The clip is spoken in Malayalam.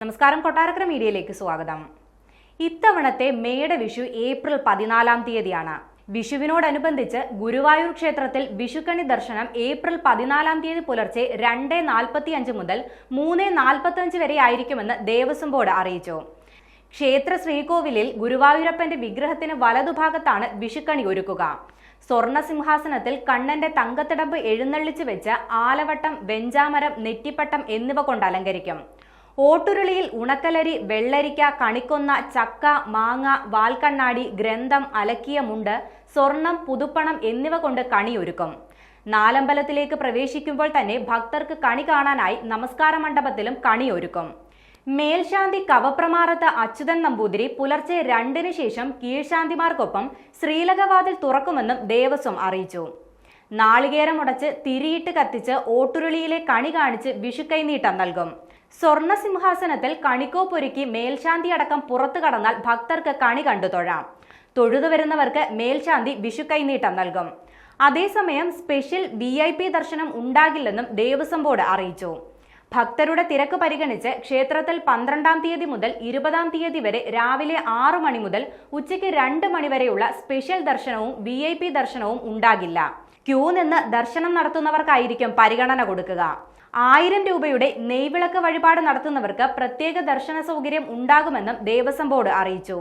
നമസ്കാരം, കൊട്ടാരക്കര മീഡിയയിലേക്ക് സ്വാഗതം. ഇത്തവണത്തെ മേട വിഷു ഏപ്രിൽ 14 തീയതിയാണ്. വിഷുവിനോടനുബന്ധിച്ച് ഗുരുവായൂർ ക്ഷേത്രത്തിൽ വിഷുക്കണി ദർശനം ഏപ്രിൽ 14 തീയതി പുലർച്ചെ 2:45 മുതൽ 3:45 വരെ ആയിരിക്കുമെന്ന് ദേവസ്വം ബോർഡ് അറിയിച്ചു. ക്ഷേത്ര ശ്രീകോവിലിൽ ഗുരുവായൂരപ്പന്റെ വിഗ്രഹത്തിന് വലതുഭാഗത്താണ് വിഷുക്കണി ഒരുക്കുക. സ്വർണ്ണ സിംഹാസനത്തിൽ കണ്ണന്റെ തങ്കത്തിടമ്പ് എഴുന്നള്ളിച്ചു വെച്ച് ആലവട്ടം, വെഞ്ചാമരം, നെറ്റിപ്പട്ടം എന്നിവ കൊണ്ട് അലങ്കരിക്കും. ഓട്ടുരുളിയിൽ ഉണക്കലരി, വെള്ളരിക്ക, കണിക്കൊന്ന, ചക്ക, മാങ്ങ, വാൽക്കണ്ണാടി, ഗ്രന്ഥം, അലക്കിയ മുണ്ട്, സ്വർണം, പുതുപ്പണം എന്നിവ കൊണ്ട് കണിയൊരുക്കും. നാലമ്പലത്തിലേക്ക് പ്രവേശിക്കുമ്പോൾ തന്നെ ഭക്തർക്ക് കണി കാണാനായി നമസ്കാര മണ്ഡപത്തിലും കണിയൊരുക്കും. മേൽശാന്തി കവപ്രമാറത്ത് അച്യുതൻ നമ്പൂതിരി പുലർച്ചെ 2-ന് ശേഷം കീഴ്ശാന്തിമാർക്കൊപ്പം ശ്രീലകവാതിൽ തുറക്കുമെന്നും ദേവസ്വം അറിയിച്ചു. നാളികേരമുടച്ച് തിരിയിട്ട് കത്തിച്ച് ഓട്ടുരുളിയിലെ കണി കാണിച്ച് വിഷുക്കൈനീട്ടം നൽകും. സ്വർണ്ണ സിംഹാസനത്തിൽ കണിക്കോപ്പൊരുക്കി മേൽശാന്തി അടക്കം പുറത്തു കടന്നാൽ ഭക്തർക്ക് കണി കണ്ടു തൊഴാം. തൊഴുതു വരുന്നവർക്ക് മേൽശാന്തി വിഷുക്കൈനീട്ടം നൽകും. അതേസമയം സ്പെഷ്യൽ VIP ദർശനം ഉണ്ടാകില്ലെന്നും ദേവസ്വം ബോർഡ് അറിയിച്ചു. ഭക്തരുടെ തിരക്ക് പരിഗണിച്ച് ക്ഷേത്രത്തിൽ 12-ാം തീയതി മുതൽ 20-ാം തീയതി വരെ രാവിലെ 6 മണി മുതൽ ഉച്ചയ്ക്ക് 2 മണി വരെയുള്ള സ്പെഷ്യൽ ദർശനവും VIP ദർശനവും ഉണ്ടാകില്ല. ക്യൂ നിന്ന് ദർശനം നടത്തുന്നവർക്കായിരിക്കും പരിഗണന കൊടുക്കുക. 1000 രൂപയുടെ നെയ്വിളക്ക് വഴിപാട് നടത്തുന്നവർക്ക് പ്രത്യേക ദർശന സൗകര്യം ഉണ്ടാകുമെന്നും ദേവസ്വം ബോർഡ് അറിയിച്ചു.